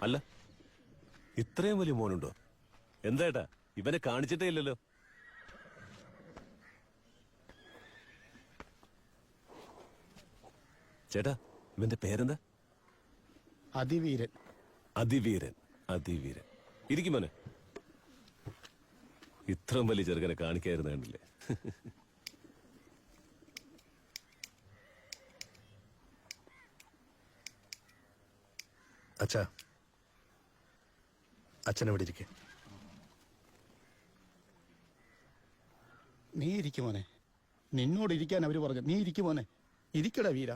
അല്ല, ഇത്രയും വലിയ മോനുണ്ടോ? എന്താ ഇവനെ കാണിച്ചിട്ടേ ഇല്ലല്ലോ. ചേട്ടാ, ഇവന്റെ പേരെന്താ? അതിവീരൻ. അതിവീരൻ. അതിവീരൻ. ഇരിക്കും മോനെ. ഇത്രയും വലിയ ചെറുക്കനെ കാണിക്കായിരുന്നു കണ്ടില്ലേ? അച്ഛാ, അച്ഛനെവിടെ ഇരിക്കെ? നീ ഇരിക്കുമോനെ. നിന്നോട് ഇരിക്കാൻ അവര് പറഞ്ഞു. നീ ഇരിക്കുമോനെ. ഇരിക്കടാ വീര.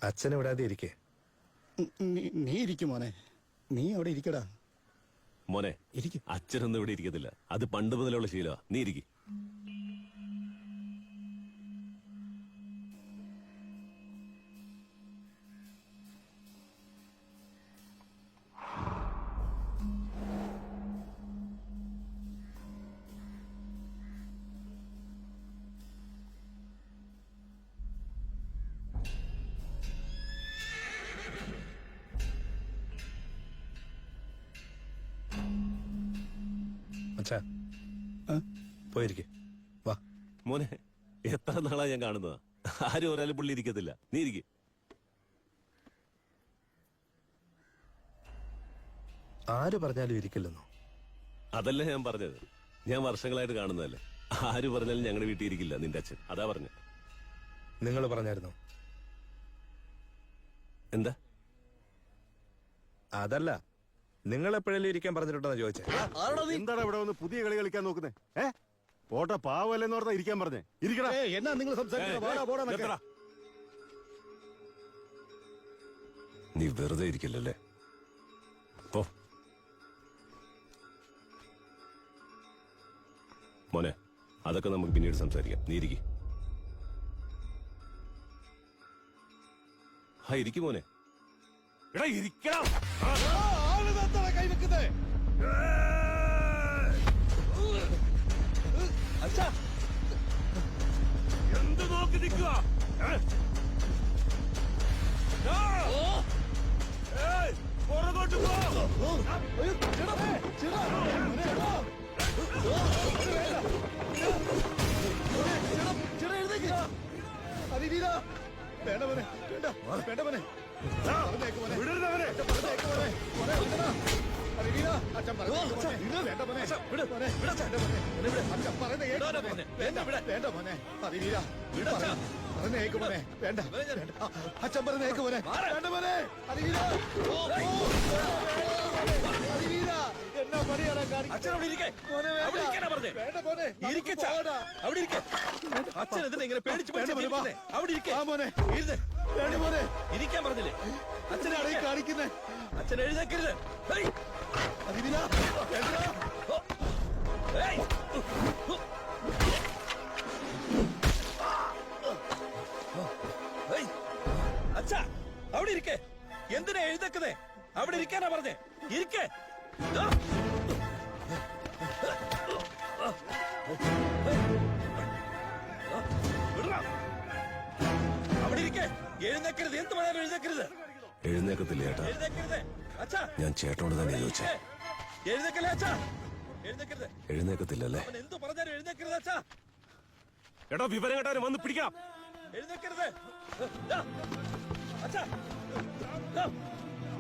അച്ഛനെവിടാതെ ഇരിക്കെ. നീ ഇരിക്കുമോനെ. നീ അവിടെ ഇരിക്കടാ മോനെ. ഇരിക്കും. അച്ഛനൊന്നും ഇവിടെ ഇരിക്കത്തില്ല. അത് പണ്ട് മുതലുള്ള ശീലമാ. നീ ഇരിക്കും. അച്ഛാ, പോയിരിക്കെ. വാ മോനെ, എത്ര നാളാ ഞാൻ കാണുന്നതാ. ആരും ഒരാളും പുള്ളി ഇരിക്കത്തില്ല. നീ ഇരിക്കും. ആര് പറഞ്ഞാലും ഇരിക്കില്ലെന്നോ? അതല്ലേ ഞാൻ പറഞ്ഞത്. ഞാൻ വർഷങ്ങളായിട്ട് കാണുന്നതല്ലേ. ആര് പറഞ്ഞാലും ഞങ്ങളുടെ വീട്ടിൽ ഇരിക്കില്ല നിന്റെ അച്ഛൻ. അതാ പറഞ്ഞ. നിങ്ങൾ പറഞ്ഞായിരുന്നോ? എന്താ? അതല്ല, നിങ്ങൾ എപ്പോഴെങ്കിലും ഇരിക്കാൻ പറഞ്ഞിട്ടുണ്ടെന്ന് ചോദിച്ചേ. എന്താണ് ഇവിടെ വന്ന് പുതിയ കളി കളിക്കാൻ നോക്കുന്നേ? പോട്ട പാവല്ലെന്ന് പറഞ്ഞാ ഇരിക്കാൻ പറഞ്ഞേ. ഇരിക്കടാ. എന്നാ നിങ്ങൾ സംസാരിക്കുന്നത്? നീ വെറുതെ ഇരിക്കില്ലല്ലേ? പോ മോനെ. അതൊക്കെ നമുക്ക് പിന്നീട് സംസാരിക്കാം. നീ ഇരിക്കും. ഇരിക്കും മോനെ. എടാ ഇരിക്കണം. കൈവെക്കുന്നേ എന്ത് നോക്കി നിൽക്കുക? പുറകോട്ട് പോ. വേണ്ട മോനെ. വേണ്ട മോനെ. അച്ഛൻ പറഞ്ഞേക്ക് മോനെ. വേണ്ട. അച്ഛൻ പറഞ്ഞേക്ക് മോനെ. വേണ്ട മോനെ. എന്നാ പണിയാണ് അച്ഛൻ എന്തിനാ ഇങ്ങനെ പേടിച്ച് അവിടെ ഇരിക്കാൻ പറഞ്ഞില്ലേ? അച്ഛനാണ് ഈ കാണിക്കുന്നേ. അച്ഛൻ എഴുന്നേക്കരുത്. അച്ഛാ, അവിടെ ഇരിക്കേ. എന്തിനാ എഴുന്നേക്കുന്നേ? അവിടെ ഇരിക്കാനാ പറഞ്ഞേ. ഇരിക്കേ. അവിടെ ഇരിക്കേ. എഴുന്നേക്കരുത്. എന്ത് പറയാനും എഴുന്നേക്കരുത്. എഴുന്നേക്കത്തില്ല ചേട്ടാ. എഴുന്നേക്കരുത്. അച്ഛാ, ഞാൻ ചേട്ടനോട് തന്നെ ചോദിച്ചേ. എഴുന്നേക്കല്ലേ അച്ഛാ? എഴുന്നേക്കരുത്. എഴുന്നേക്കത്തില്ലല്ലേ? എന്ത് പറഞ്ഞാലും എഴുന്നേക്കരുത് അച്ഛാ. എടാ, വിവരം കേട്ടാലും വന്ന് പിടിക്കാം. എഴുന്നേക്കരുത് അച്ഛാ.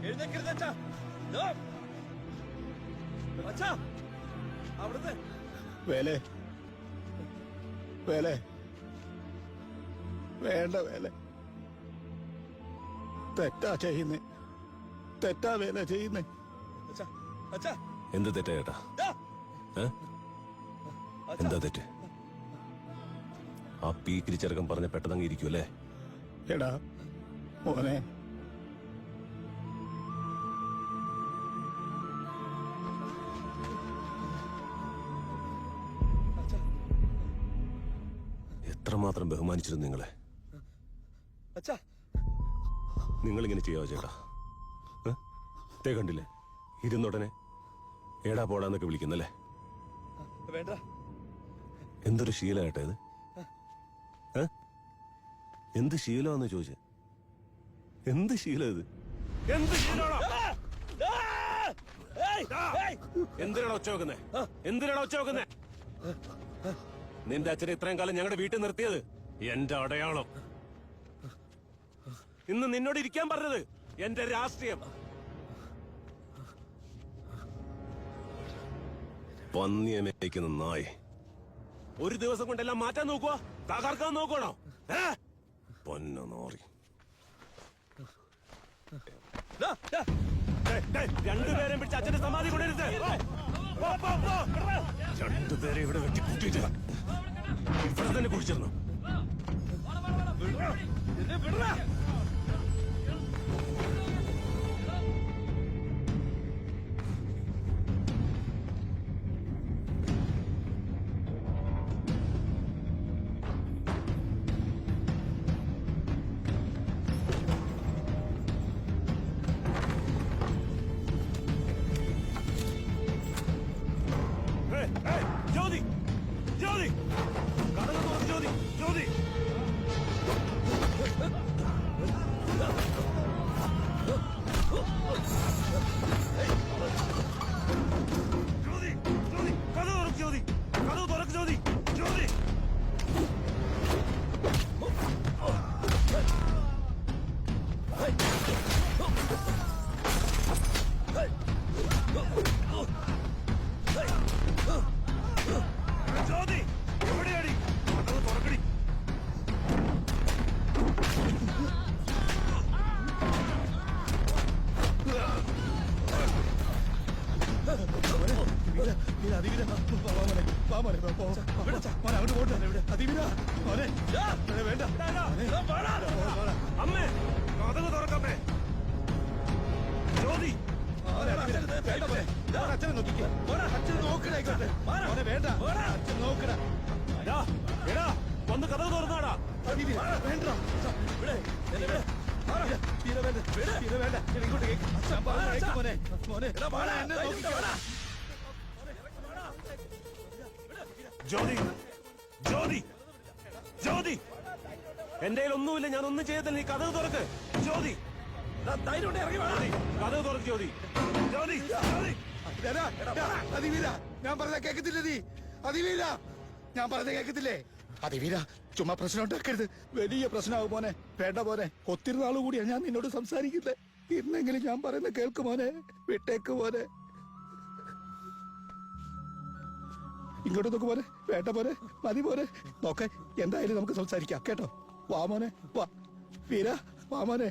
എഴുന്നേക്കരുത് അച്ഛാ. അച്ഛാ, അവിടുന്ന് വേലേ. വേലേ. വേണ്ട വേല. തെറ്റാ ചെയ്യുന്നേ. തെറ്റാ വേല ചെയ്യുന്നേ. അച്ഛാ, അച്ഛാ. എന്ത് തെറ്റാ ചേട്ടാ? എന്താ തെറ്റ്? ആ പീക്കിരി ചെറുക്കൻ പറഞ്ഞ പെട്ടെന്ന് ഇരിക്കും അല്ലേ? എടാ മോനെ, എത്രമാത്രം ബഹുമാനിച്ചിരുന്നു നിങ്ങളെ. നിങ്ങളിങ്ങനെ ചെയ്യാവോ ചേട്ടാ? തേ കണ്ടില്ലേ, ഇരുന്നുടനെ ഏടാ പോടാന്നൊക്കെ വിളിക്കുന്നല്ലേ? വേണ്ട. എന്തൊരു ശീലമായിട്ടാ ഇത്? എന്ത് ശീലമാന്ന് ചോദിച്ചേ? എന്ത് ശീലം ഇത്? എന്ത് ശീലമാണോ? എന്തിനാണോ ഒച്ച വെക്കുന്നേ? എന്തിനാണോ ഒച്ച വെക്കുന്നേ? നിന്റെ അച്ഛനെ ഇത്രയും കാലം ഞങ്ങളുടെ വീട്ടിൽ നിർത്തിയത് എന്റെ അടയാളം. ഇന്ന് നിന്നോട് ഇരിക്കാൻ പറഞ്ഞത് എന്റെ രാഷ്ട്രീയം. പന്നിയെ മേയ്ക്കുന്ന നായ്. ഒരു ദിവസം കൊണ്ടെല്ലാം മാറ്റാൻ നോക്കുക, തകർക്കാൻ നോക്കണോ? പൊന്ന നോറി. രണ്ടുപേരെയും പിടിച്ച് അച്ഛന്റെ സമാധി കൊണ്ടരുത്. രണ്ടുപേരെ ഇവിടെ വെട്ടിക്കൂട്ടിയിട്ട് ഇവിടെ തന്നെ കുടിച്ചിരുന്നു. ജ്യോതി, ജ്യോതി, കടന്നു തുറക്ക് ജ്യോതി, ജ്യോതി. ജ്യോതി, ജ്യോതി, കഥ തുറക്ക് ജ്യോതി, കഥ തുറക്ക് ജ്യോതി, ജ്യോതി. ജ്യോതി, എവിടെയാടി? കഥ തുറക്കടി. അമ്മേ, കഥക് തുറക്കമ്മേ. ജ്യോതി, അച്ഛനെ നോക്കിക്കേ. അച്ഛൻ നോക്കണായിക്കോട്ടെ. വേണ്ട, അച്ഛൻ നോക്കണ. എടാ വന്ന് കഥക് തുറന്നാടാ. വേണ്ട, ഇങ്ങോട്ട് കേക്ക്. അച്ഛൻ പറഞ്ഞ മോനെ, മോനെ എന്നെ നോക്കിക്കോടാ. ജ്യോതി, ജ്യോതി, ജ്യോതി, എന്റെ കയ്യിൽ ഒന്നുമില്ല, ഞാൻ ഒന്നും ചെയ്യത്തില്ല. നീ കഥക് തുറക്ക് ജ്യോതി. ധൈര്യം ഇറങ്ങി വേണം. കഥക് തുറക്ക് ജ്യോതി, ജ്യോതി, ജ്യോതി. അതിവീര, ഞാൻ പറഞ്ഞ കേക്കത്തില്ല നീ. അതിവീര, ഞാൻ പറഞ്ഞ കേക്കത്തില്ലേ? അതിവീര, ചുമ്മാ പ്രശ്നം ഉണ്ടാക്കരുത്. വലിയ പ്രശ്നമാവും മോനെ. വേണ്ട മോനെ, ഒത്തിരി നാള് കൂടിയാ ഞാൻ നിന്നോട് സംസാരിക്കുന്നത്. ഇന്നെങ്കിലും ഞാൻ പറയുന്ന കേൾക്ക് മോനെ. വിട്ടേക്ക് മോനെ. ഇങ്ങോട്ട് നോക്ക് മോനെ. വേണ്ട മോനെ, മതി മോനെ. നോക്കെ, എന്തായാലും നമുക്ക് സംസാരിക്കാം കേട്ടോ. വാ മോനെ, വാ വീര, വാ മോനെ.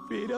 വീര,